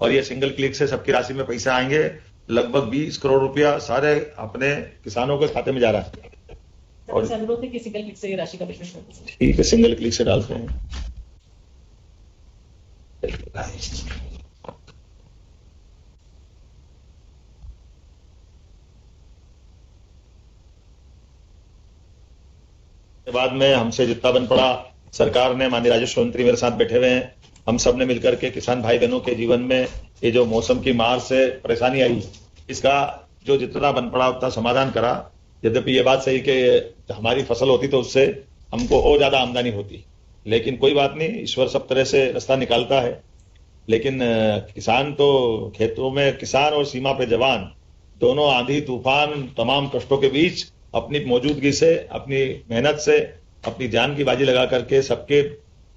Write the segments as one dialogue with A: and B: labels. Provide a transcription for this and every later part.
A: और ये single click से सबकी राशि में पैसे आएंगे। लगभग 20 करोड़ रुपया सारे अपने किसानों के खाते में जा रहा है।
B: और अनुरोध है कि सिंगल क्लिक से राशि का वितरण कर दीजिए।
A: ठीक है, सिंगल क्लिक से डालते हैं। बाद में हमसे जितना बन पड़ा, सरकार ने, माननीय राजस्व मंत्री मेरे साथ बैठे हुए हैं, हम सब ने मिलकर के किसान भाई बहनों के जीवन में ये जो मौसम की मार से परेशानी आई, इसका जो जितना बन पड़ा उतना समाधान करा। यद्यपि ये बात सही कि हमारी फसल होती तो उससे हमको और ज्यादा आमदनी होती, लेकिन कोई बात नहीं, ईश्वर सब तरह से रास्ता निकालता है। लेकिन किसान तो खेतों में, किसान और सीमा पे जवान दोनों आंधी तूफान तमाम कष्टों के बीच अपनी मौजूदगी से, अपनी मेहनत से, अपनी जान की बाजी लगा करके सबके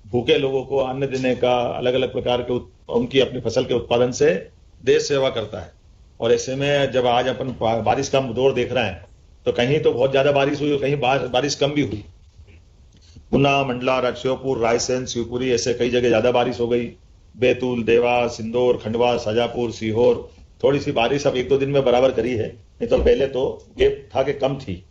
A: भूखे लोगों को अन्न देने का, अलग अलग प्रकार के उनकी अपनी फसल के उत्पादन से देश सेवा करता है। और ऐसे में जब आज अपन बारिश का दौर देख रहे हैं तो कहीं तो बहुत ज्यादा बारिश हुई और कहीं बारिश कम भी हुई। गुना, मंडला, राजश्योपुर, रायसेन, शिवपुरी ऐसे कई जगह ज्यादा बारिश हो गई। बैतूल, देवास, इंदौर, खंडवा, शाजापुर, सीहोर थोड़ी सी बारिश अब 1-2 दिन में बराबर करी है, नहीं तो पहले तो गैप था कि कम थी।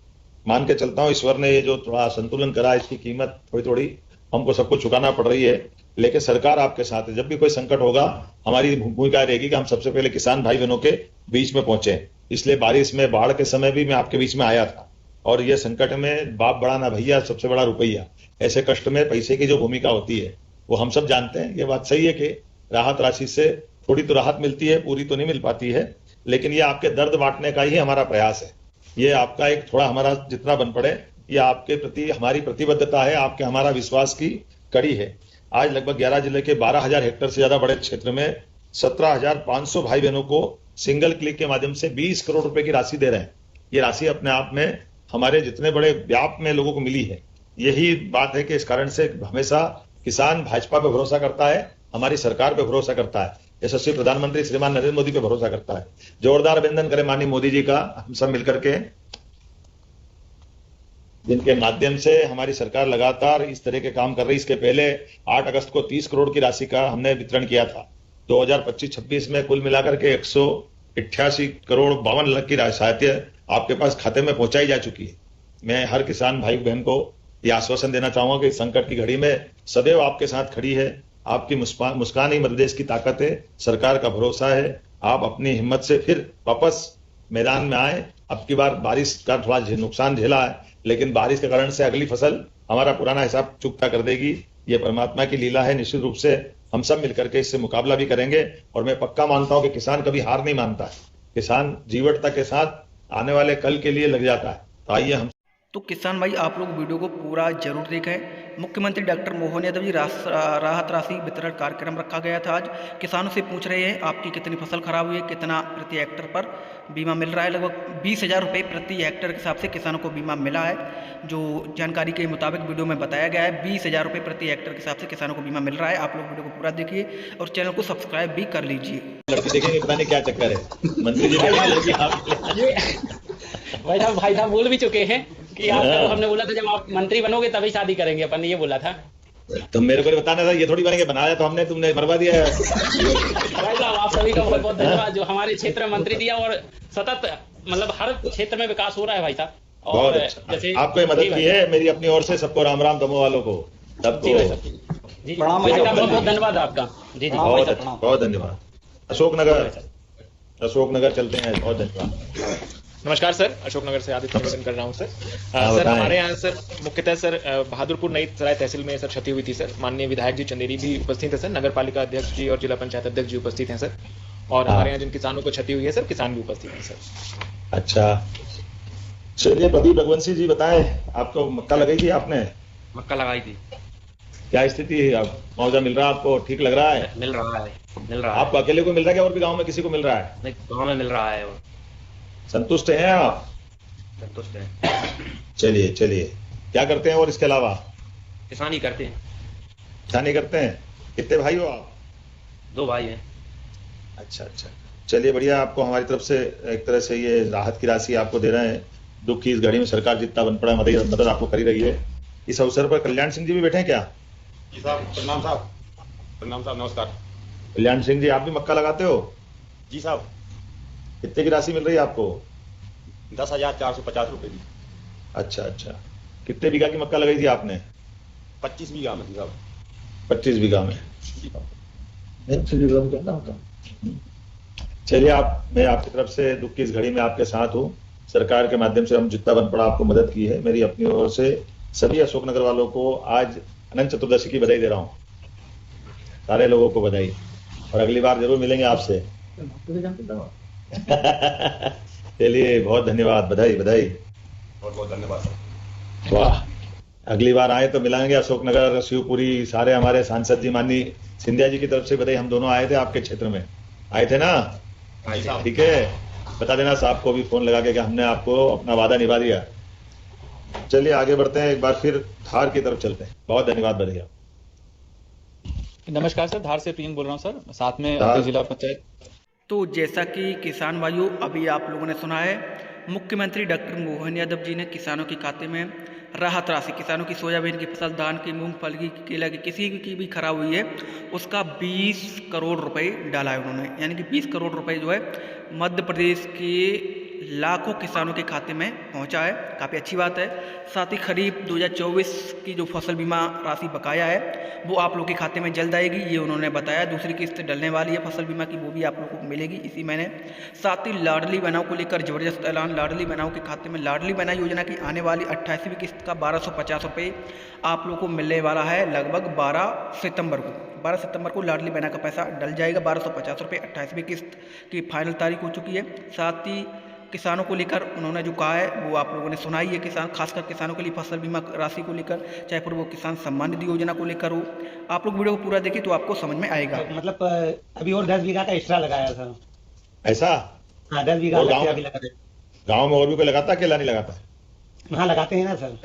A: मान के चलता हूं ईश्वर ने ये जो थोड़ा संतुलन करा, इसकी कीमत थोड़ी थोड़ी हमको सबको चुकाना पड़ रही है। लेकिन सरकार आपके साथ है। जब भी कोई संकट होगा, हमारी भूमिका रहेगी कि हम सबसे पहले किसान भाई बहनों के बीच में पहुंचे। इसलिए बारिश में, बाढ़ के समय भी मैं आपके बीच में आया था। और ये संकट में बाप बड़ा ना भैया, सबसे बड़ा रुपया। ऐसे कष्ट में पैसे की जो भूमिका होती है वो हम सब जानते हैं। ये बात सही है कि राहत राशि से थोड़ी तो राहत मिलती है, पूरी तो नहीं मिल पाती है, लेकिन ये आपके दर्द बांटने का ही हमारा प्रयास है। ये आपका एक थोड़ा हमारा जितना बन पड़े, ये आपके प्रति हमारी प्रतिबद्धता है, आपके हमारा विश्वास की कड़ी है। आज लगभग 11 जिले के 12,000 हेक्टेयर से ज्यादा बड़े क्षेत्र में 17,500 भाई बहनों को सिंगल क्लिक के माध्यम से 20 करोड़ रुपए की राशि दे रहे हैं। ये राशि अपने आप में हमारे जितने बड़े व्याप में लोगों को मिली है, यही बात है कि इस कारण से हमेशा किसान भाजपा पे भरोसा करता है, हमारी सरकार पे भरोसा करता है, यशस्वी प्रधानमंत्री श्रीमान नरेंद्र मोदी पे भरोसा करता है। जोरदार अभिनंदन करें माननीय मोदी जी का, हम सब मिलकर के, जिनके माध्यम से हमारी सरकार लगातार इस तरह के काम कर रही है। इसके पहले 8 अगस्त को 30 करोड़ की राशि का हमने वितरण किया था। 2025-26 में कुल मिलाकर के 188 करोड़ 52 लाख की सहायता आपके पास खाते में पहुंचाई जा चुकी है। मैं हर किसान भाई बहन को यह आश्वासन देना चाहूंगा कि संकट की घड़ी में सदैव आपके साथ खड़ी है। आपकी मुस्कान ही मध्य प्रदेश की ताकत है, सरकार का भरोसा है। आप अपनी हिम्मत से फिर वापस मैदान में आए। अब की बार बारिश का थोड़ा नुकसान झेला है, लेकिन बारिश के कारण से अगली फसल हमारा पुराना हिसाब चुकता कर देगी। ये परमात्मा की लीला है। निश्चित रूप से हम सब मिलकर के इससे मुकाबला भी करेंगे। और मैं पक्का मानता हूं कि किसान कभी हार नहीं मानता है। किसान जीवटता के साथ आने वाले कल के लिए लग जाता है। तो आइए हम
C: तो किसान भाई, आप लोग वीडियो को पूरा जरूर देखें। मुख्यमंत्री डॉक्टर मोहन यादव जी राहत राशि वितरण कार्यक्रम रखा गया था। आज किसानों से पूछ रहे हैं आपकी कितनी फसल खराब हुई है, कितना प्रति हेक्टर पर बीमा मिल रहा है। लगभग 20,000 रुपये प्रति हेक्टर के हिसाब से किसानों को बीमा मिला है। जो जानकारी के मुताबिक वीडियो में बताया गया है, 20,000 रुपये प्रति हेक्टर के हिसाब से किसानों को बीमा मिल रहा है। आप लोग वीडियो को पूरा देखिए और चैनल को सब्सक्राइब भी कर लीजिए।
A: लड़की देखेंगे, पता नहीं क्या चक्कर है। मंत्री जी
D: भाई साहब बोल भी चुके हैं कि आप, हमने बोला था जब आप मंत्री बनोगे तभी शादी करेंगे, अपन ने ये बोला था।
A: तुम मेरे को बताना था, ये थोड़ी बनेंगे, बनाया तो हमने, तुमने बर्बा दिया है।
D: भाई साहब, आप सभी का बहुत बहुत धन्यवाद जो हमारे क्षेत्र में मंत्री दिया। और सतत मतलब हर क्षेत्र में विकास हो रहा है भाई साहब।
A: बहुत अच्छा, जैसे आपको मदद की है मेरी अपनी ओर से। सबको राम राम, दमो वालों को सबको
D: जी बहुत बहुत धन्यवाद आपका। जी
A: बहुत धन्यवाद। अशोकनगर चलते हैं। बहुत धन्यवाद।
E: नमस्कार सर, अशोकनगर से आदित्य निवेदन कर रहा हूं सर। सर हमारे यहाँ सर मुख्यतः सर बहादुरपुर नई सराय तहसील में सर क्षति हुई थी सर। माननीय विधायक जी चंदेरी भी उपस्थित है सर, नगर पालिका अध्यक्ष जी और जिला पंचायत अध्यक्ष जी उपस्थित हैं सर। और हमारे यहाँ जिन किसानों को क्षति हुई है सर, किसान भी उपस्थित हैं सर।
A: अच्छा, चलिए प्रदीप रघुवंशी जी बताएं, आपको मक्का लगाई थी आपने?
F: मक्का लगाई थी।
A: क्या स्थिति है? अब मुआवजा मिल रहा है आपको? ठीक लग रहा है?
F: मिल रहा है।
A: आपको अकेले को मिल रहा है और भी गाँव में किसी को मिल रहा है?
F: नहीं, गाँव में मिल रहा है। और
A: संतुष्ट हैं आप?
F: संतुष्ट है।
A: चलिए चलिए, क्या करते हैं और इसके अलावा?
F: किसानी करते हैं।
A: किसानी करते हैं। कितने भाई हो आप?
F: 2 भाई हैं।
A: अच्छा अच्छा, चलिए बढ़िया। आपको हमारी तरफ से एक तरह से ये राहत की राशि आपको दे रहे हैं। दुख की इस घड़ी में सरकार जितना बन पड़ा मदद आपको कर ही रही है। इस अवसर पर कल्याण सिंह जी भी बैठे हैं क्या?
G: जी साहब, प्रणाम साहब। प्रणाम साहब, नमस्कार।
A: कल्याण सिंह जी, आप भी मक्का लगाते हो?
G: जी साहब,
A: कितने की राशि मिल रही है आपको?
G: 10,450 रुपए की।
A: अच्छा अच्छा, कितने बीघा की मक्का लगाई थी आपने?
G: 25 बीघा में थी साहब।
A: 25 बीघा में। चलिए, मैं आपकी तरफ से दुख की इस घड़ी में आपके साथ हूँ। सरकार के माध्यम से हम जितना बन पड़ा आपको मदद की है। मेरी अपनी ओर से सभी अशोकनगर वालों को आज अनंत चतुर्दशी की बधाई दे रहा हूँ। सारे लोगों को बधाई, और अगली बार जरूर मिलेंगे आपसे। चलिए, बहुत धन्यवाद, बधाई बधाई,
G: बहुत बहुत धन्यवाद।
A: वाह, अगली बार आए तो मिलाएंगे। अशोकनगर, शिवपुरी, सारे हमारे सांसद जी माननीय सिंधिया जी की तरफ से बधाई। हम दोनों आए थे आपके क्षेत्र में, आए थे ना? ठीक है, बता देना साहब को भी फोन लगा के कि हमने आपको अपना वादा निभा दिया। चलिए आगे बढ़ते हैं, एक बार फिर धार की तरफ चलते हैं। बहुत धन्यवाद भैया।
H: नमस्कार सर, धार से प्रियंक बोल रहा हूँ सर, साथ में
A: धार।
H: आपके जिला पंचायत।
C: तो जैसा कि किसान भाइयों अभी आप लोगों ने सुना है, मुख्यमंत्री डॉक्टर मोहन यादव जी ने किसानों के खाते में राहत राशि, किसानों की सोयाबीन की फसल, धान की, मूंगफली की, केला की, किसी की भी खराब हुई है उसका 20 करोड़ रुपए डाला है उन्होंने। यानी कि 20 करोड़ रुपए जो है मध्य प्रदेश के लाखों किसानों के खाते में पहुंचा है। काफ़ी अच्छी बात है। साथ ही खरीफ 2024 की जो फसल बीमा राशि बकाया है वो आप लोग के खाते में जल्द आएगी, ये उन्होंने बताया। दूसरी किस्त डलने वाली है फसल बीमा की, वो भी आप लोगों को मिलेगी इसी महीने। साथ ही लाडली बहनों को लेकर जबरदस्त ऐलान, लाडली बहनों के खाते में लाडली बहना योजना की आने वाली 28वीं किस्त का 1250 रुपये आप लोगों को मिलने वाला है लगभग 12 सितंबर को। 12 सितंबर को लाडली बहना का पैसा डल जाएगा 1250 रुपये। 28वीं किस्त की फाइनल तारीख हो चुकी है। साथ ही किसानों को लेकर उन्होंने जो कहा है वो आप लोगों ने सुना ही है। किसान, खासकर किसानों के लिए फसल बीमा राशि को लेकर, चाहे फिर वो किसान सम्मान निधि योजना को लेकर हो। आप लोग वीडियो को पूरा देखिए तो आपको समझ में आएगा।
I: मतलब अभी और 10 बीघा का एक्स्ट्रा लगाया था।
A: ऐसा?
I: हाँ, 10 बीघा
A: और
I: अभी लगा रहे।
A: गाँव में और भी कोई लगाता, अकेला नहीं लगाता?
I: हाँ, लगाते हैं ना सर।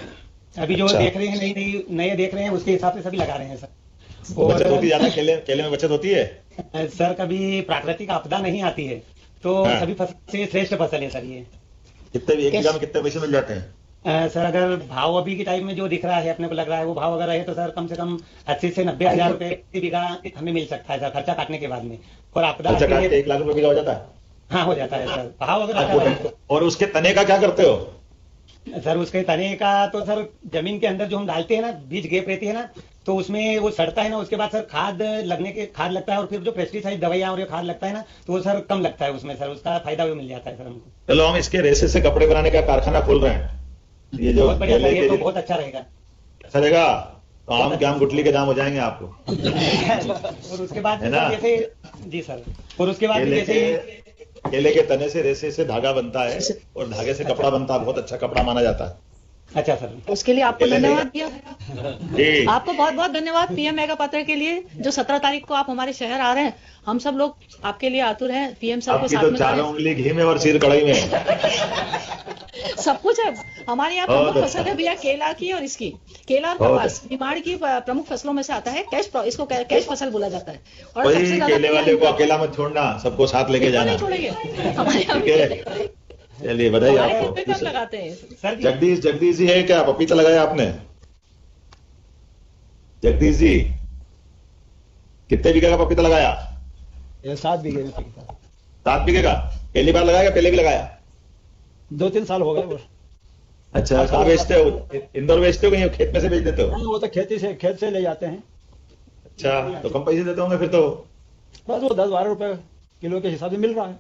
I: अभी जो
A: अच्छा।
I: देख रहे हैं, नए देख रहे हैं, उसके हिसाब से सभी लगा रहे हैं सर।
A: बचत होती ज्यादा? केले में बचत होती है?
I: सर, कभी प्राकृतिक आपदा नहीं आती है तो
A: हाँ।
I: सभी फसल से श्रेष्ठ फसल है सर ये।
A: कितने एक बीघा में कितने पैसे मिल जाते हैं?
I: सर, अगर भाव अभी के टाइम में जो दिख रहा है, अपने को लग रहा है वो भाव अगर रहे तो सर कम से कम 80 से 90 हजार रुपए प्रति बीघा हमें मिल सकता है सर, खर्चा काटने के बाद में। और आपदा
A: अच्छा,
I: आती
A: काट के
I: है,
A: 1 लाख रुपए बीघा हो जाता है?
I: हाँ हो जाता है सर, भाव अगर अच्छा रहे तो।
A: और उसके तने का क्या करते हो?
I: सर, उसके तने का तो सर जमीन के अंदर जो हम डालते हैं ना, बीज गैप रहती है ना, तो उसमें वो सड़ता है ना, उसके बाद सर खाद लगता है, और फिर जो पेस्टिसाइड दवाइयाँ और ये खाद लगता है ना, तो वो सर कम लगता है उसमें सर, उसका फायदा भी मिल जाता है सर हमको।
A: चलो, हम इसके रेसे से कपड़े बनाने का कारखाना खोल रहे हैं। ये जो
I: बहुत बढ़िया सर,
A: केले
I: ये तो
A: के
I: बहुत अच्छा रहेगा।
A: अच्छा रहेगा, तो आम के आम गुठली के दाम हो जाएंगे आपको।
I: और उसके बाद
A: है ना?
I: जैसे, जी सर, और उसके बाद
A: केले के तने से, रेसे से धागा बनता है और धागे से कपड़ा बनता है। बहुत अच्छा कपड़ा माना जाता है।
I: अच्छा सर,
B: उसके लिए आपको
A: केले
B: धन्यवाद
A: नहीं।
B: दिया।
A: जी,
B: आपको बहुत बहुत धन्यवाद पीएम मेगा पात्र के लिए, जो 17 तारीख को आप हमारे शहर आ रहे हैं। हम सब लोग आपके लिए आतुर हैं। पीएम सर को
A: आपकी
B: साथ
A: तो
B: में
A: 4
B: करें।
A: उंगली घी में और सिर कढ़ाई में।
B: सब कुछ है हमारे यहाँ।
A: बहुत
B: प्रमुख
A: अच्छा।
B: फसल है भैया केला की और इसकी, केला और
A: बहुत
B: कपास निमाड़ की प्रमुख फसलों में से आता है। इसको कैश फसल बोला जाता है। और
A: वही
B: सबसे ज्यादा
A: केले वाले को अकेला मत छोड़ना, सबको साथ लेके
B: बिल्कुल
A: जाना।
B: नहीं छोड़ेंगे हमारे यहाँ
A: ठीक है, चलिए बधाई
B: हमारे यहाँ पे कम
A: आपको।
B: लगाते हैं।
I: सर जी,
A: जगदीश जी है क्या? पपीता लगाया आपने? जगदीश जी, कितने बीघे का पपीता लगाया?
J: 7 बीघे में पपीता।
A: 7 बीघे का? पहली बार लगाया, पहले भी लगाया?
J: 2-3 साल हो गए वो।
A: अच्छा, कहाँ बेचते हो? इंदौर बेचते हो कहीं खेत में से बेच देते हो?
J: वो तो खेत से ले जाते हैं।
A: अच्छा, तो कम पैसे देते होंगे फिर तो।
J: बस वो 10-12 रुपए किलो के हिसाब से मिल रहा है।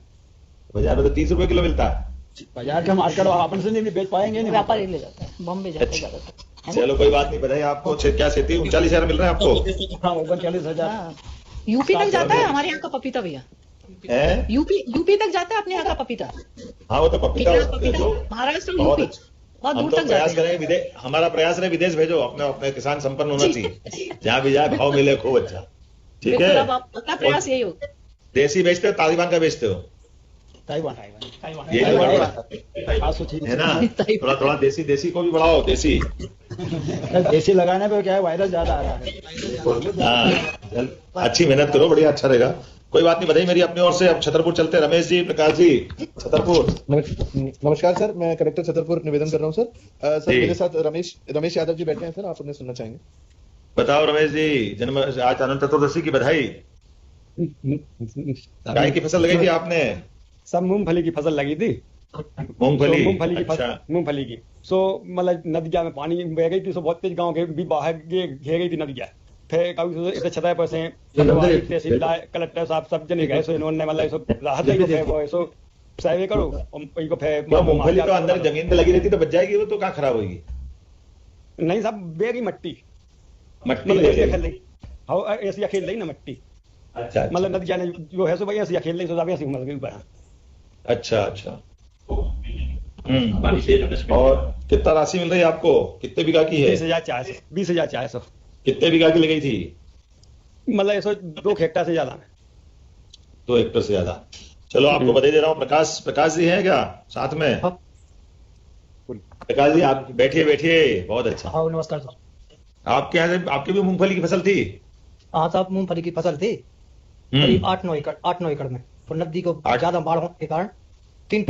A: बाजार में तो 30 रुपए किलो मिलता है।
J: बाजार के मार्केट अपन से नहीं बेच पाएंगे नहीं।
B: व्यापारी ले जाता है, बॉम्बे जाता है
A: अच्छा।
B: ज्यादातर।
A: चलो कोई बात नहीं, बधाई आपको। क्या 39,000 मिल रहा है आपको?
J: हाँ, 39,000।
B: हाँ, यूपी तक जाता है हमारे यहाँ का पपीता भैया।
A: है?
B: यूपी तक जाता है अपने यहाँ का पपीता।
A: हाँ, वो तो पपीता जो
B: महाराष्ट्र और
A: बहुत
B: यूपी
A: अच्छा।
B: बहुत
A: हम
B: दूर
A: तो
B: तक
A: प्रयास
B: जाते हैं।
A: करेंगे हमारा प्रयास है विदेश भेजो, अपने किसान संपन्न होना चाहिए। जहाँ भी जाए भाव मिले खूब अच्छा। ठीक
B: बिल्कुल,
A: है,
B: अब अपना प्रयास यही होगा।
A: देसी बेचते हो तालिबान का बेचते हो?
J: ताइवान
A: ये जो है ना, थोड़ा थोड़ा देसी को भी बढ़ाओ। देसी
J: देसी लगाने पे क्या है, वायरस ज्यादा आ रहा है।
A: हाँ, अच्छी मेहनत करो, बढ़िया अच्छा रहेगा। कोई बात नहीं, बधाई मेरी अपनी ओर से। अब छतरपुर चलते हैं। रमेश जी, प्रकाश जी, छतरपुर।
K: नमस्कार सर, मैं कलेक्टर छतरपुर निवेदन कर रहा हूँ सर। सर
A: जी।
K: मेरे साथ रमेश यादव जी बैठे हैं सर, आप उन्हें सुनना चाहेंगे।
A: बताओ रमेश जी, आज अनंत चतुर्दशी की बधाई। काय की फसल लगाई थी आपने?
L: सब मूंगफली की फसल लगी थी।
A: मूंगफली?
L: मूंगफली की
A: अच्छा।
L: फसल, मूंगफली की। सो मतलब नदिया में पानी बह गई थी, सो बहुत तेज गांव के भी बाहर घेर गई थी नदिया। फिर कभी इसे छता पर से तहसीलदार कलेक्टर साहब सब जने गए, सो इन्होंने मतलब इसो राहत दी, फिर वो इसो सर्वे करो इनको फिर
A: मूंगफली तो अंदर जमीन पे लगी रहती तो बच जाएगी, वो तो कहाँ खराब होगी?
L: नहीं साहब, बेगी मट्टी
A: मट्टी
L: मतलब
A: ले
L: ऐसी खेल रही, हाँ ऐसी खेल रही ना मट्टी।
A: अच्छा
L: मतलब नदिया ने जो है सो भाई ऐसी खेल रही, सो ऐसी उमर के ऊपर।
A: अच्छा अच्छा। और कितना राशि मिल रही है आपको? कितने बीघा की है?
L: 20,400 20,400।
A: कितने बीघा की लगाई थी?
L: मतलब ऐसा 2 हेक्टेयर से ज्यादा में।
A: 2 हेक्टेयर से ज्यादा। चलो आपको बधाई दे रहा हूँ। प्रकाश जी है क्या साथ में? प्रकाश जी आप बैठिए बैठिए। बहुत अच्छा।
M: हाँ नमस्कार सर।
A: आपके यहाँ से आपकी भी मूंगफली की फसल थी?
M: हाँ साहब, मूंगफली की फसल थी करीब 8-9 एकड़ में। तो नदी को ज्यादा बाढ़ होने के कारण 3